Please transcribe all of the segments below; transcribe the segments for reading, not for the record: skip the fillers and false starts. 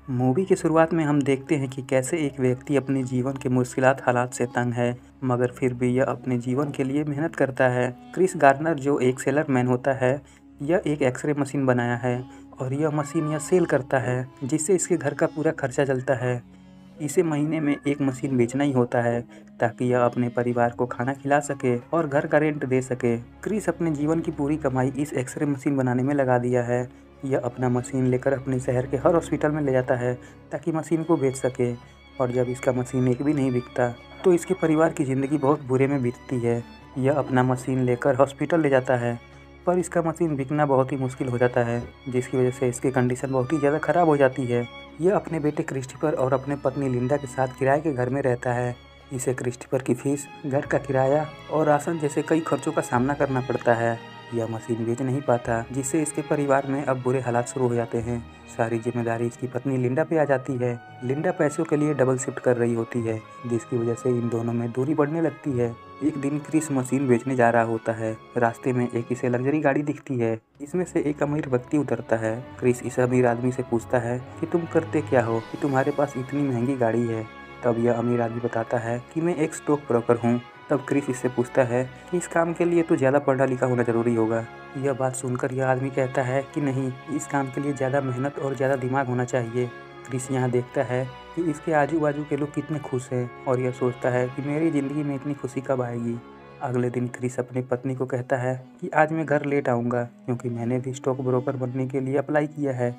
Movie की शुरुआत में हम देखते हैं कि कैसे एक व्यक्ति अपने जीवन के मुश्किलात हालात से तंग है, मगर फिर भी यह अपने जीवन के लिए मेहनत करता है। क्रिस गार्नर जो एक सेलरमैन होता है, यह एक एक्सरे मशीन बनाया है और यह मशीन यह सेल करता है जिससे इसके घर का पूरा खर्चा चलता है। इसे महीने में एक मशीन बेचना ही होता है ताकि यह अपने परिवार को खाना खिला सके और घर का रेंट दे सके। क्रिस अपने जीवन की पूरी कमाई इस एक्सरे मशीन बनाने में लगा दिया है। यह अपना मशीन लेकर अपने शहर के हर हॉस्पिटल में ले जाता है ताकि मशीन को बेच सके, और जब इसका मशीन एक भी नहीं बिकता तो इसके परिवार की ज़िंदगी बहुत बुरे में बीतती है। यह अपना मशीन लेकर हॉस्पिटल ले जाता है पर इसका मशीन बिकना बहुत ही मुश्किल हो जाता है, जिसकी वजह से इसकी कंडीशन बहुत ही ज़्यादा ख़राब हो जाती है। यह अपने बेटे क्रिस्टोफर और अपने पत्नी लिंडा के साथ किराए के घर में रहता है। इसे क्रिस्टोफर की फीस, घर का किराया और राशन जैसे कई खर्चों का सामना करना पड़ता है। यह मशीन बेच नहीं पाता, जिससे इसके परिवार में अब बुरे हालात शुरू हो जाते हैं। सारी जिम्मेदारी इसकी पत्नी लिंडा पे आ जाती है। लिंडा पैसों के लिए डबल शिफ्ट कर रही होती है, जिसकी वजह से इन दोनों में दूरी बढ़ने लगती है। एक दिन क्रिस मशीन बेचने जा रहा होता है। रास्ते में एक इसे लग्जरी गाड़ी दिखती है। इसमें से एक अमीर व्यक्ति उतरता है। क्रिस इस अमीर आदमी से पूछता है कि तुम करते क्या हो कि तुम्हारे पास इतनी महंगी गाड़ी है। तब यह अमीर आदमी बताता है कि मैं एक स्टॉक ब्रोकर हूँ। तब क्रिस इससे पूछता है कि इस काम के लिए तो ज़्यादा पढ़ा लिखा होना ज़रूरी होगा। यह बात सुनकर यह आदमी कहता है कि नहीं, इस काम के लिए ज़्यादा मेहनत और ज़्यादा दिमाग होना चाहिए। क्रिस यहाँ देखता है कि इसके आजू बाजू के लोग कितने खुश हैं और यह सोचता है कि मेरी ज़िंदगी में इतनी खुशी कब आएगी। अगले दिन क्रिस अपनी पत्नी को कहता है कि आज मैं घर लेट आऊँगा क्योंकि मैंने भी स्टॉक ब्रोकर बनने के लिए अप्लाई किया है।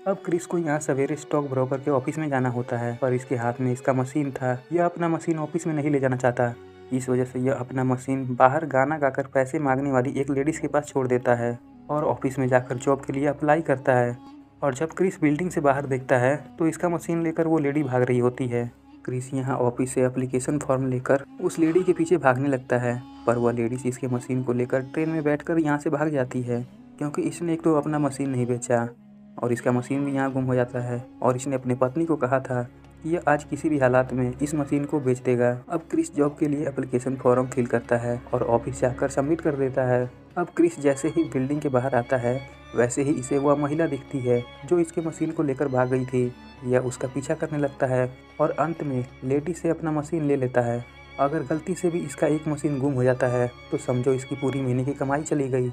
अब क्रिस को यहाँ सवेरे स्टॉक ब्रोकर के ऑफिस में जाना होता है, पर इसके हाथ में इसका मशीन था। यह अपना मशीन ऑफिस में नहीं ले जाना चाहता। इस वजह से यह अपना मशीन बाहर गाना गाकर पैसे मांगने वाली एक लेडीज़ के पास छोड़ देता है और ऑफिस में जाकर जॉब के लिए अप्लाई करता है। और जब क्रिस बिल्डिंग से बाहर देखता है तो इसका मशीन लेकर वो लेडी भाग रही होती है। क्रिस यहाँ ऑफिस से एप्लीकेशन फॉर्म लेकर उस लेडी के पीछे भागने लगता है, पर वह लेडीज इसके मशीन को लेकर ट्रेन में बैठकर यहाँ से भाग जाती है क्योंकि इसने एक तो अपना मशीन नहीं बेचा और इसका मशीन भी यहाँ गुम हो जाता है। और इसने अपनी पत्नी को कहा था कि यह आज किसी भी हालात में इस मशीन को बेच देगा। अब क्रिस जॉब के लिए एप्लीकेशन फॉर्म फिल करता है और ऑफिस जाकर सबमिट कर देता है। अब क्रिस जैसे ही बिल्डिंग के बाहर आता है, वैसे ही इसे वह महिला दिखती है जो इसके मशीन को लेकर भाग गई थी। यह उसका पीछा करने लगता है और अंत में लेडी से अपना मशीन ले लेता है। अगर गलती से भी इसका एक मशीन गुम हो जाता है तो समझो इसकी पूरी महीने की कमाई चली गई।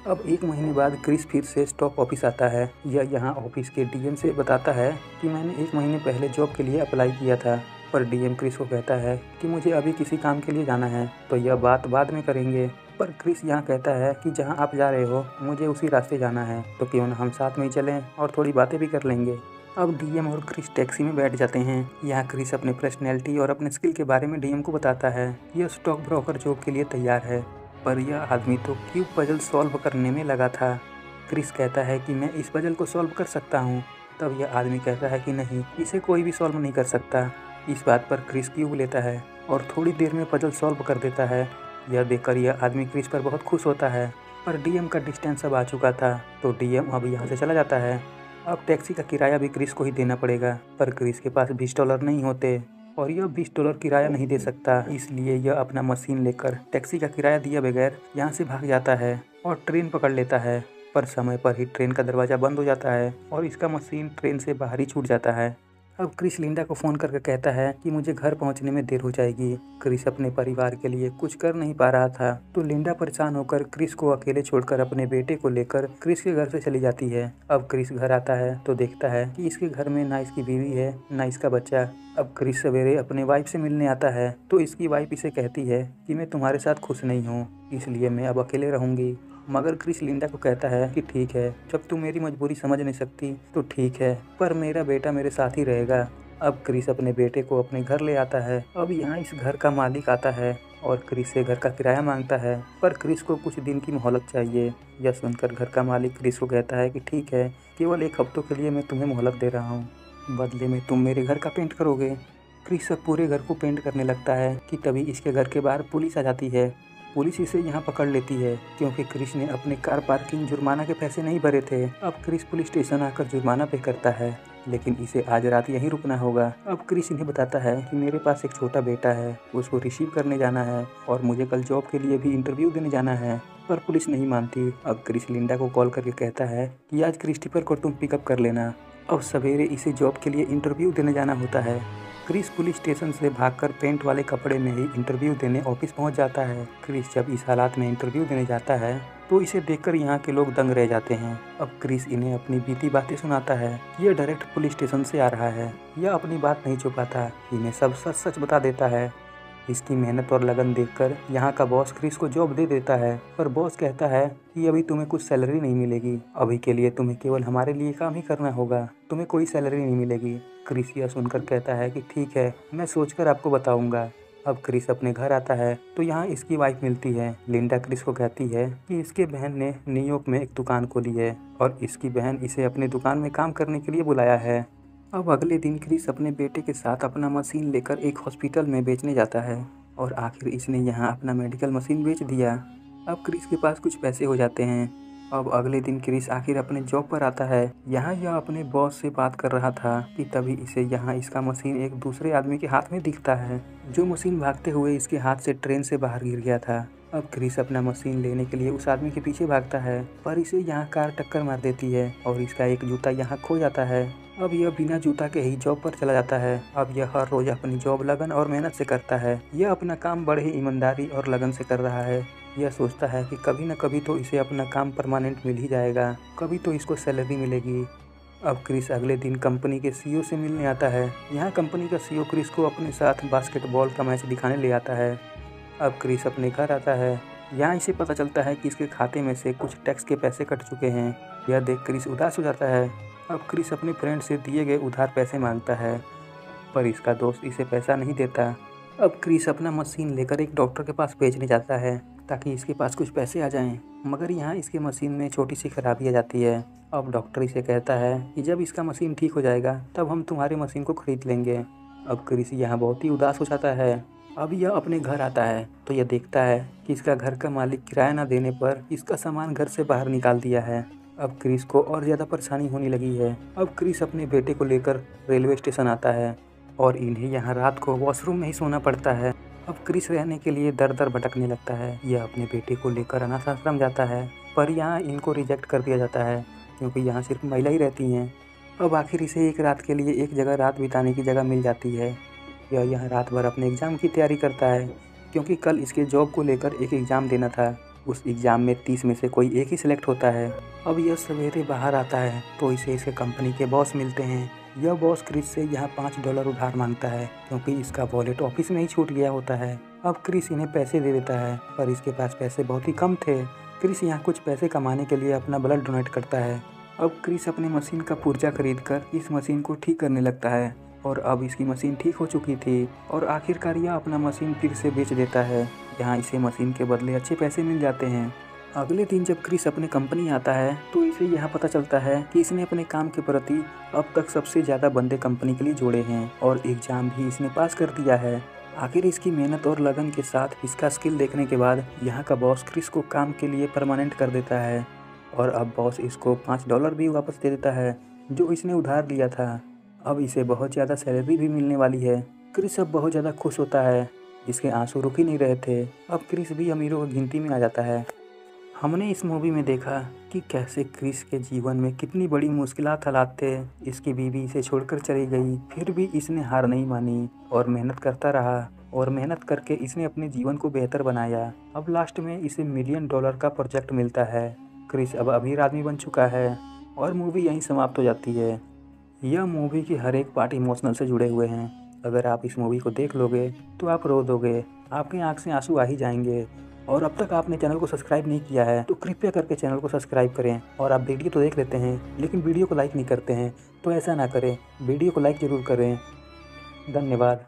अब एक महीने बाद क्रिस फिर से स्टॉक ऑफिस आता है। यह यहाँ ऑफिस के डीएम से बताता है कि मैंने एक महीने पहले जॉब के लिए अप्लाई किया था, पर डीएम क्रिस को कहता है कि मुझे अभी किसी काम के लिए जाना है तो यह बात बाद में करेंगे। पर क्रिस यहाँ कहता है कि जहाँ आप जा रहे हो मुझे उसी रास्ते जाना है, तो क्यों ना हम साथ में ही चलें और थोड़ी बातें भी कर लेंगे। अब डीएम और क्रिस टैक्सी में बैठ जाते हैं। यहाँ क्रिस अपने पर्सनैलिटी और अपने स्किल के बारे में डीएम को बताता है। यह स्टॉक ब्रोकर जॉब के लिए तैयार है, पर यह आदमी तो क्यूब पजल सॉल्व करने में लगा था। क्रिस कहता है कि मैं इस पजल को सॉल्व कर सकता हूँ। तब यह आदमी कहता है कि नहीं, इसे कोई भी सॉल्व नहीं कर सकता। इस बात पर क्रिस क्यूब लेता है और थोड़ी देर में पजल सॉल्व कर देता है। यह देखकर यह आदमी क्रिस पर बहुत खुश होता है, पर डीएम का डिस्टेंस अब आ चुका था तो डीएम अब यहाँ से चला जाता है। अब टैक्सी का किराया भी क्रिस को ही देना पड़ेगा, पर क्रिस के पास $20 नहीं होते और यह $20 किराया नहीं दे सकता। इसलिए यह अपना मशीन लेकर टैक्सी का किराया दिए बगैर यहाँ से भाग जाता है और ट्रेन पकड़ लेता है। पर समय पर ही ट्रेन का दरवाज़ा बंद हो जाता है और इसका मशीन ट्रेन से बाहर ही छूट जाता है। अब क्रिस लिंडा को फ़ोन करके कहता है कि मुझे घर पहुंचने में देर हो जाएगी। क्रिस अपने परिवार के लिए कुछ कर नहीं पा रहा था, तो लिंडा परेशान होकर क्रिस को अकेले छोड़कर अपने बेटे को लेकर क्रिस के घर से चली जाती है। अब क्रिस घर आता है तो देखता है कि इसके घर में ना इसकी बीवी है ना इसका बच्चा। अब क्रिस सवेरे अपने वाइफ से मिलने आता है तो इसकी वाइफ इसे कहती है कि मैं तुम्हारे साथ खुश नहीं हूँ, इसलिए मैं अब अकेले रहूँगी। मगर क्रिस लिंडा को कहता है कि ठीक है, जब तुम मेरी मजबूरी समझ नहीं सकती तो ठीक है, पर मेरा बेटा मेरे साथ ही रहेगा। अब क्रिस अपने बेटे को अपने घर ले आता है। अब यहाँ इस घर का मालिक आता है और क्रिस से घर का किराया मांगता है, पर क्रिस को कुछ दिन की मोहलत चाहिए। यह सुनकर घर का मालिक क्रिस को कहता है कि ठीक है, केवल 1 हफ्तों के लिए मैं तुम्हें मोहलत दे रहा हूँ, बदले में तुम मेरे घर का पेंट करोगे। क्रिस अब पूरे घर को पेंट करने लगता है कि तभी इसके घर के बाहर पुलिस आ जाती है। पुलिस इसे यहाँ पकड़ लेती है क्योंकि क्रिस ने अपने कार पार्किंग जुर्माना के पैसे नहीं भरे थे। अब क्रिस पुलिस स्टेशन आकर जुर्माना पे करता है, लेकिन इसे आज रात यहीं रुकना होगा। अब क्रिस इन्हें बताता है कि मेरे पास एक छोटा बेटा है, उसको रिसीव करने जाना है और मुझे कल जॉब के लिए भी इंटरव्यू देने जाना है, पर पुलिस नहीं मानती। अब क्रिस लिंडा को कॉल करके कहता है कि आज क्रिस्टोफर को तुम पिकअप कर लेना। अब सवेरे इसे जॉब के लिए इंटरव्यू देने जाना होता है। क्रिस पुलिस स्टेशन से भागकर पेंट वाले कपड़े में ही इंटरव्यू देने ऑफिस पहुंच जाता है। क्रिस जब इस हालात में इंटरव्यू देने जाता है तो इसे देखकर यहाँ के लोग दंग रह जाते हैं। अब क्रिस इन्हें अपनी बीती बातें सुनाता है। यह डायरेक्ट पुलिस स्टेशन से आ रहा है। यह अपनी बात नहीं छुपाता, इन्हें सब सच सच बता देता है। इसकी मेहनत और लगन देखकर यहाँ का बॉस क्रिस को जॉब दे देता है, पर बॉस कहता है कि अभी तुम्हें कुछ सैलरी नहीं मिलेगी, अभी के लिए तुम्हें केवल हमारे लिए काम ही करना होगा, तुम्हें कोई सैलरी नहीं मिलेगी। क्रिस यह सुनकर कहता है कि ठीक है, मैं सोचकर आपको बताऊंगा। अब क्रिस अपने घर आता है तो यहाँ इसकी वाइफ मिलती है। लिंडा क्रिस को कहती है कि इसके बहन ने न्यूयॉर्क में एक दुकान खोली है और इसकी बहन इसे अपने दुकान में काम करने के लिए बुलाया है। अब अगले दिन क्रिस अपने बेटे के साथ अपना मशीन लेकर एक हॉस्पिटल में बेचने जाता है और आखिर इसने यहाँ अपना मेडिकल मशीन बेच दिया। अब क्रिस के पास कुछ पैसे हो जाते हैं। अब अगले दिन क्रिस आखिर अपने जॉब पर आता है। यहाँ यह अपने बॉस से बात कर रहा था कि तभी इसे यहाँ इसका मशीन एक दूसरे आदमी के हाथ में दिखता है, जो मशीन भागते हुए इसके हाथ से ट्रेन से बाहर गिर गया था। अब क्रिस अपना मशीन लेने के लिए उस आदमी के पीछे भागता है, पर इसे यहाँ कार टक्कर मार देती है और इसका एक जूता यहाँ खो जाता है। अब यह बिना जूता के ही जॉब पर चला जाता है। अब यह हर रोज अपनी जॉब लगन और मेहनत से करता है। यह अपना काम बड़े ही ईमानदारी और लगन से कर रहा है। यह सोचता है कि कभी न कभी तो इसे अपना काम परमानेंट मिल ही जाएगा, कभी तो इसको सैलरी मिलेगी। अब क्रिस अगले दिन कंपनी के सीईओ से मिलने आता है। यहाँ कंपनी का सीईओ क्रिस को अपने साथ बास्केटबॉल का मैच दिखाने ले आता है। अब क्रिस अपने घर आता है। यहाँ इसे पता चलता है कि इसके खाते में से कुछ टैक्स के पैसे कट चुके हैं। यह देख क्रिस उदास हो जाता है। अब क्रिस अपने फ्रेंड से दिए गए उधार पैसे मांगता है, पर इसका दोस्त इसे पैसा नहीं देता। अब क्रिस अपना मशीन लेकर एक डॉक्टर के पास बेचने जाता है ताकि इसके पास कुछ पैसे आ जाएं, मगर यहाँ इसके मशीन में छोटी सी खराबी आ जाती है। अब डॉक्टर इसे कहता है कि जब इसका मशीन ठीक हो जाएगा तब हम तुम्हारे मशीन को खरीद लेंगे। अब क्रिस यहाँ बहुत ही उदास हो जाता है। अब यह अपने घर आता है तो यह देखता है कि इसका घर का मालिक किराया न देने पर इसका सामान घर से बाहर निकाल दिया है। अब क्रिस को और ज़्यादा परेशानी होने लगी है। अब क्रिस अपने बेटे को लेकर रेलवे स्टेशन आता है और इन्हें यहाँ रात को वॉशरूम में ही सोना पड़ता है। अब क्रिस रहने के लिए दर दर भटकने लगता है। यह अपने बेटे को लेकर अनाथ आश्रम जाता है, पर यहाँ इनको रिजेक्ट कर दिया जाता है क्योंकि यहाँ सिर्फ महिला ही रहती हैं। अब आखिर इसे एक रात के लिए एक जगह रात बिताने की जगह मिल जाती है। यह यहाँ रात भर अपने एग्ज़ाम की तैयारी करता है क्योंकि कल इसके जॉब को लेकर एक एग्ज़ाम देना था। उस एग्ज़ाम में 30 में से कोई एक ही सिलेक्ट होता है। अब यह सवेरे बाहर आता है तो इसे इसके कंपनी के बॉस मिलते हैं। यह बॉस क्रिस से यहाँ $5 उधार मांगता है क्योंकि इसका वॉलेट ऑफिस में ही छूट गया होता है। अब क्रिस इन्हें पैसे दे देता है, पर इसके पास पैसे बहुत ही कम थे। क्रिस यहाँ कुछ पैसे कमाने के लिए अपना ब्लड डोनेट करता है। अब क्रिस अपनी मशीन का पुर्जा खरीद कर इस मशीन को ठीक करने लगता है और अब इसकी मशीन ठीक हो चुकी थी और आखिरकार यह अपना मशीन फिर से बेच देता है। यहाँ इसे मशीन के बदले अच्छे पैसे मिल जाते हैं। अगले दिन जब क्रिस अपने कंपनी आता है तो इसे यहाँ पता चलता है कि इसने अपने काम के प्रति अब तक सबसे ज़्यादा बंदे कंपनी के लिए जोड़े हैं और एग्ज़ाम भी इसने पास कर दिया है। आखिर इसकी मेहनत और लगन के साथ इसका स्किल देखने के बाद यहाँ का बॉस क्रिस को काम के लिए परमानेंट कर देता है और अब बॉस इसको $5 भी वापस दे देता है जो इसने उधार लिया था। अब इसे बहुत ज़्यादा सैलरी भी मिलने वाली है। क्रिस अब बहुत ज़्यादा खुश होता है, इसके आंसू रुक ही नहीं रहे थे। अब क्रिस भी अमीरों की गिनती में आ जाता है। हमने इस मूवी में देखा कि कैसे क्रिस के जीवन में कितनी बड़ी मुश्किलात हालात थे। इसकी बीवी इसे छोड़कर चली गई, फिर भी इसने हार नहीं मानी और मेहनत करता रहा और मेहनत करके इसने अपने जीवन को बेहतर बनाया। अब लास्ट में इसे $1 मिलियन का प्रोजेक्ट मिलता है। क्रिस अब अमीर आदमी बन चुका है और मूवी यहीं समाप्त हो जाती है। यह मूवी की हर एक पार्ट इमोशनल से जुड़े हुए हैं। अगर आप इस मूवी को देख लोगे तो आप रो दोगे, आपकी आंख से आंसू आ ही जाएंगे। और अब तक आपने चैनल को सब्सक्राइब नहीं किया है तो कृपया करके चैनल को सब्सक्राइब करें। और आप वीडियो तो देख लेते हैं लेकिन वीडियो को लाइक नहीं करते हैं, तो ऐसा ना करें, वीडियो को लाइक ज़रूर करें। धन्यवाद।